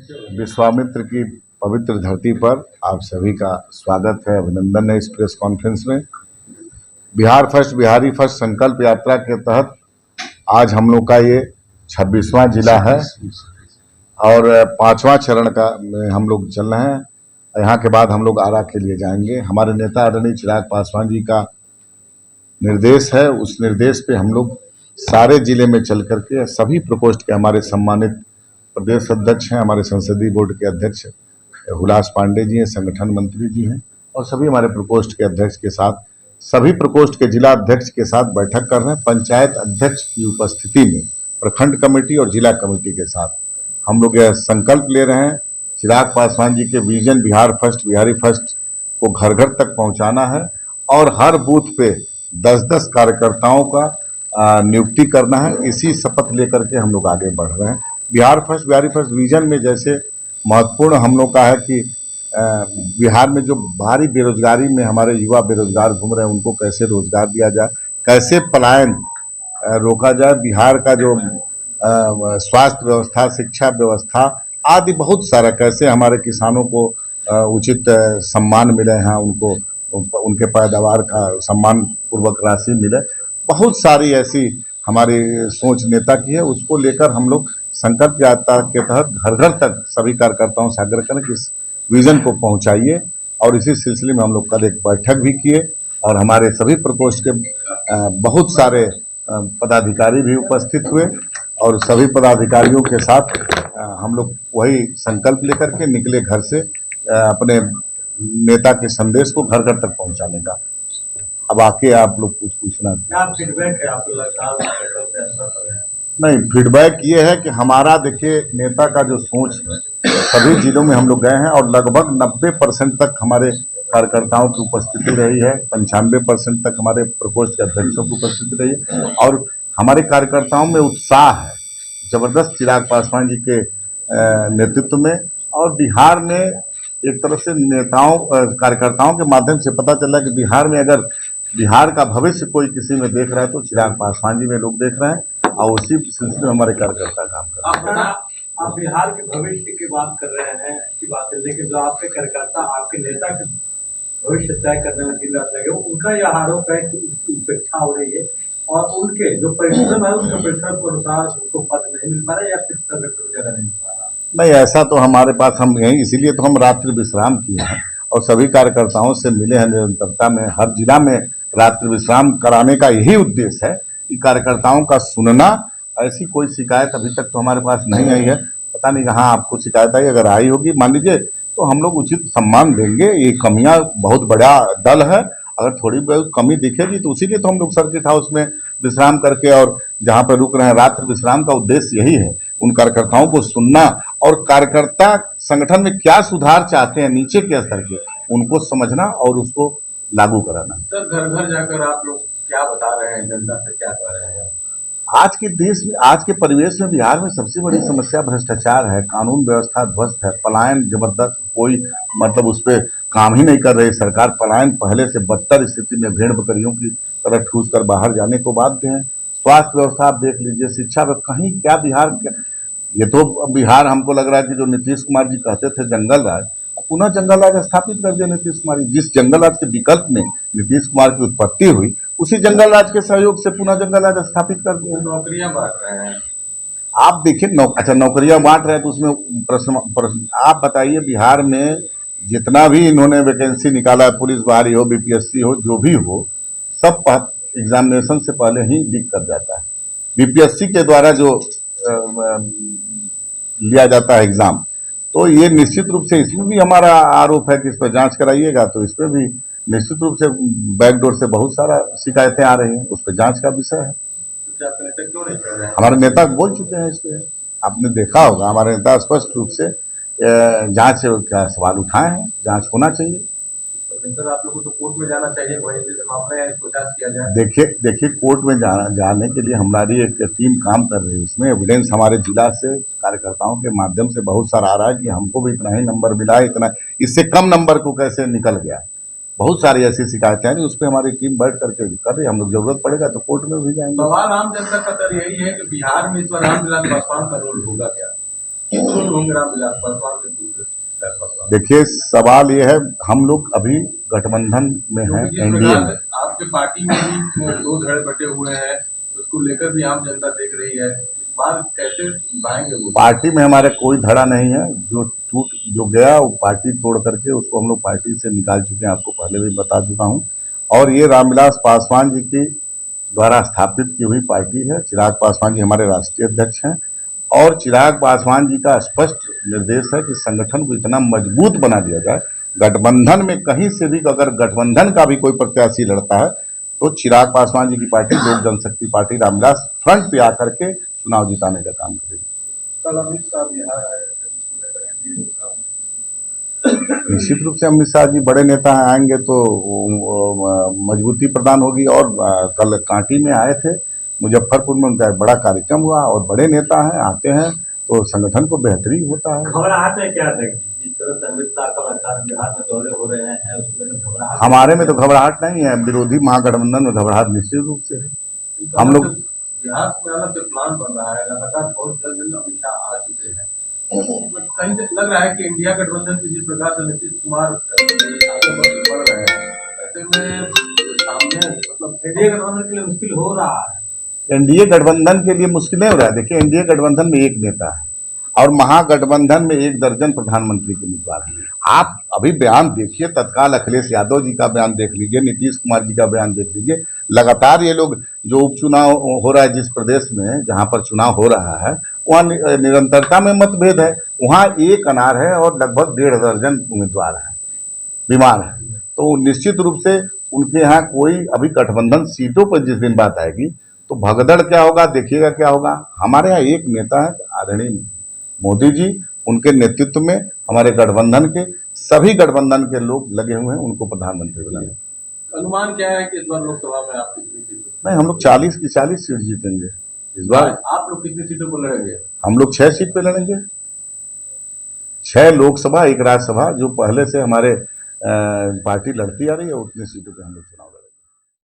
विश्वामित्र की पवित्र धरती पर आप सभी का स्वागत है, अभिनंदन है इस प्रेस कॉन्फ्रेंस में। बिहार फर्स्ट बिहारी फर्स्ट संकल्प यात्रा के तहत आज हम लोग का ये 26वां जिला है और 5वां चरण का में हम लोग चल रहे हैं। यहाँ के बाद हम लोग आरा के लिए जाएंगे। हमारे नेता आदरणीय चिराग पासवान जी का निर्देश है, उस निर्देश पे हम लोग सारे जिले में चल करके सभी प्रकोष्ठ के हमारे सम्मानित प्रदेश अध्यक्ष हैं, हमारे संसदीय बोर्ड के अध्यक्ष हुलास पांडे जी हैं, संगठन मंत्री जी हैं और सभी हमारे प्रकोष्ठ के अध्यक्ष के साथ सभी प्रकोष्ठ के जिला अध्यक्ष के साथ बैठक कर रहे हैं। पंचायत अध्यक्ष की उपस्थिति में प्रखंड कमेटी और जिला कमेटी के साथ हम लोग यह संकल्प ले रहे हैं, चिराग पासवान जी के vision Bihar first Bihari first को घर घर तक पहुंचाना है और हर बूथ पे 10-10 कार्यकर्ताओं का नियुक्ति करना है। इसी शपथ लेकर के हम लोग आगे बढ़ रहे हैं। Bihar first Bihari first vision में जैसे महत्वपूर्ण हम लोग का है कि बिहार में जो भारी बेरोजगारी में हमारे युवा बेरोजगार घूम रहे हैं उनको कैसे रोजगार दिया जाए, कैसे पलायन रोका जाए, बिहार का जो स्वास्थ्य व्यवस्था, शिक्षा व्यवस्था आदि बहुत सारा, कैसे हमारे किसानों को उचित सम्मान मिले हैं, उनको उनके पैदावार का सम्मान पूर्वक राशि मिले। बहुत सारी ऐसी हमारी सोच नेता की है, उसको लेकर हम लोग संकल्प यात्रा के तहत घर घर तक सभी कार्यकर्ताओं से आग्रह करें कि इस विजन को पहुंचाइए। और इसी सिलसिले में हम लोग कल एक बैठक भी किए और हमारे सभी प्रकोष्ठ के बहुत सारे पदाधिकारी भी उपस्थित हुए और सभी पदाधिकारियों के साथ हम लोग वही संकल्प लेकर के निकले घर से अपने नेता के संदेश को घर घर तक पहुंचाने का। अब आके आप लोग कुछ पूछना, क्या फीडबैक है आपको लगता है? नहीं, फीडबैक ये है कि हमारा देखिए नेता का जो सोच है, सभी जिलों में हम लोग गए हैं और लगभग 90% तक हमारे कार्यकर्ताओं की उपस्थिति रही है, 95% तक हमारे प्रकोष्ठ के अध्यक्षों की उपस्थिति रही है और हमारे कार्यकर्ताओं में उत्साह है जबरदस्त चिराग पासवान जी के नेतृत्व में। और बिहार में एक तरह से नेताओं कार्यकर्ताओं के माध्यम से पता चला कि बिहार में अगर बिहार का भविष्य कोई किसी में देख रहा है तो चिराग पासवान जी में लोग देख रहे हैं और उसी सिलसिले में हमारे कार्यकर्ता काम कर रहे हैं। आप बिहार के भविष्य की बात कर रहे हैं, अच्छी बात है, लेकिन जो आपके कार्यकर्ता आपके नेता के भविष्य तय करने में दिन रात लगे, उनका यह आरोप है कि उसकी उपेक्षा हो रही है और उनके जो परिश्रम है उसके परिश्रम के अनुसार उनको पद नहीं मिल पा रहा या किस तरह जगह नहीं मिल पा रहा। नहीं, ऐसा तो हमारे पास हम यहीं, इसीलिए तो हम रात्रि विश्राम किए हैं और सभी कार्यकर्ताओं से मिले हैं निरंतरता में। हर जिला में रात्रि विश्राम कराने का यही उद्देश्य है कि कार्यकर्ताओं का सुनना। ऐसी कोई शिकायत अभी तक तो हमारे पास नहीं आई है, पता नहीं कहाँ आपको शिकायत आई, अगर आई होगी मान लीजिए तो हम लोग उचित सम्मान देंगे। ये कमियां, बहुत बड़ा दल है, अगर थोड़ी बहुत कमी दिखेगी तो उसीलिए तो हम लोग सर्किट हाउस में विश्राम करके और जहाँ पर रुक रहे हैं रात्रि विश्राम का उद्देश्य यही है, उन कार्यकर्ताओं को सुनना और कार्यकर्ता संगठन में क्या सुधार चाहते हैं नीचे के स्तर के उनको समझना और उसको लागू कराना। सर, घर घर जाकर आप लोग क्या बता रहे हैं, जनता से क्या कह रहे हैं? आज के देश में, आज के परिवेश में बिहार में सबसे बड़ी समस्या भ्रष्टाचार है, कानून व्यवस्था ध्वस्त है, पलायन जबरदस्त, कोई मतलब उस पर काम ही नहीं कर रही सरकार। पलायन पहले से बदतर स्थिति में भेड़ बकरियों की तरह ठूस कर बाहर जाने को बाध्य है। स्वास्थ्य व्यवस्था आप देख लीजिए, शिक्षा में कहीं क्या बिहार, ये तो बिहार हमको लग रहा है कि जो नीतीश कुमार जी कहते थे जंगल राज, पुनः जंगल राज स्थापित कर दिया नीतीश कुमार जी। जिस जंगल राज के विकल्प में नीतीश कुमार की उत्पत्ति हुई उसी जंगल राज के सहयोग से पुनः जंगल राज स्थापित कर दिया। नौकरियां बांट रहे हैं आप देखिए, अच्छा नौकरियां बांट रहे हैं तो उसमें प्रश्न आप बताइए, बिहार में जितना भी इन्होंने वैकेंसी निकाला है, पुलिस बाहरी हो, बीपीएससी हो, जो भी हो, सब एग्जामिनेशन से पहले ही लीक कर जाता है। बीपीएससी के द्वारा जो लिया जाता है एग्जाम, तो ये निश्चित रूप से इसमें भी हमारा आरोप है कि इस पर जांच कराइएगा, तो इस पर भी निश्चित रूप से बैकडोर से बहुत सारा शिकायतें आ रही हैं, उस पर जांच का विषय है। हमारे नेता बोल चुके हैं इस पर, आपने देखा होगा, हमारे नेता स्पष्ट रूप से जांच का सवाल उठाए हैं, जांच होना चाहिए। सर, आप लोगों को तो कोर्ट में जाना चाहिए, वही मामले है, इसको जांच किया जाए। देखिए कोर्ट में जाने के लिए हमारी एक टीम काम कर रही है, उसमें एविडेंस हमारे जिला से कार्यकर्ताओं के माध्यम से बहुत सारा आ रहा है कि हमको भी इतना ही नंबर मिला है, इतना इससे कम नंबर को कैसे निकल गया। बहुत सारी ऐसी शिकायतें हैं, उस पर हमारी टीम बैठ करके कर रही है। हम लोग जरूरत पड़ेगा तो कोर्ट में भी जाएंगे। सवाल आम जनता का तो यही है कि बिहार में इस बार रामविलास पासवान का रोल होगा क्या? कौन होंगे रामविलास पासवान के दूसरे चिराग पासवान? देखिए, सवाल ये है, हम लोग अभी गठबंधन में हैं, क्योंकि जिस एनडीए प्रकार में। से आपके पार्टी में भी दो धड़े बटे हुए हैं, उसको लेकर भी आम जनता देख रही है, इस बार कैसे निभाएंगे वो? पार्टी में हमारे कोई धड़ा नहीं है। जो गया वो पार्टी तोड़ करके उसको हम लोग पार्टी से निकाल चुके हैं, आपको पहले भी बता चुका हूं। और ये रामविलास पासवान जी की द्वारा स्थापित की हुई पार्टी है। चिराग पासवान जी हमारे राष्ट्रीय अध्यक्ष हैं और चिराग पासवान जी का स्पष्ट निर्देश है कि संगठन को इतना मजबूत बना दिया जाए, गठबंधन में कहीं से भी अगर गठबंधन का भी कोई प्रत्याशी लड़ता है तो चिराग पासवान जी की पार्टी लोक जनशक्ति पार्टी रामविलास फ्रंट पे आकर के चुनाव जिताने का काम करेगी। कल अमित शाह बिहार आए थे, उसको लेकर एनडीए निश्चित रूप से अमित शाह जी बड़े नेता हैं, आएंगे तो मजबूती प्रदान होगी। और कल कांटी में आए थे, मुजफ्फरपुर में उनका एक बड़ा कार्यक्रम हुआ और बड़े नेता हैं, आते हैं तो संगठन को बेहतरी होता है। घबराहट है क्या है जिस तरह से अमित शाह का लगातार बिहार में दौरे हो रहे हैं, उसमें घबराहट? हमारे में तो घबराहट नहीं है, विरोधी महागठबंधन में घबराहट निश्चित रूप से है। हम लोग बिहार में आना तो प्लान बन रहा है, लगातार बहुत जल्द अमित शाह आ चुके हैं। कहीं से लग रहा है कि इंडिया गठबंधन की जिस प्रकार से नीतीश कुमार आगे बढ़ रहे हैं, ऐसे में सामने मतलब एनडीए गठबंधन के लिए मुश्किल हो रहा है। एनडीए गठबंधन के लिए मुश्किल नहीं हो रहा है। देखिए, एनडीए गठबंधन में एक नेता है और महागठबंधन में 1 दर्जन प्रधानमंत्री के उम्मीदवार हैं। आप अभी बयान देखिए, तत्काल अखिलेश यादव जी का बयान देख लीजिए, नीतीश कुमार जी का बयान देख लीजिए। लगातार ये लोग जो उपचुनाव हो रहा है, जिस प्रदेश में जहां पर चुनाव हो रहा है वहां निरंतरता में मतभेद है। वहां एक अनार है और लगभग 1.5 दर्जन उम्मीदवार हैं, बीमार हैं। तो निश्चित रूप से उनके यहाँ कोई अभी गठबंधन सीटों पर जिस दिन बात आएगी तो भगदड़ क्या होगा, देखिएगा क्या होगा। हमारे यहाँ एक नेता है आदरणीय मोदी जी, उनके नेतृत्व में हमारे गठबंधन के सभी गठबंधन के लोग लगे हुए हैं उनको प्रधानमंत्री बनाने। अनुमान क्या है कि इस बार लोकसभा में आप कितनी सीटें? नहीं, हम लोग 40 की 40 सीट जीतेंगे इस बार। आप लोग कितनी सीटों पर लड़ेंगे? हम लोग 6 सीट पे लड़ेंगे, 6 लोकसभा 1 राज्यसभा, जो पहले से हमारे पार्टी लड़ती आ रही है, उतनी सीटों पे हम लोग चुनाव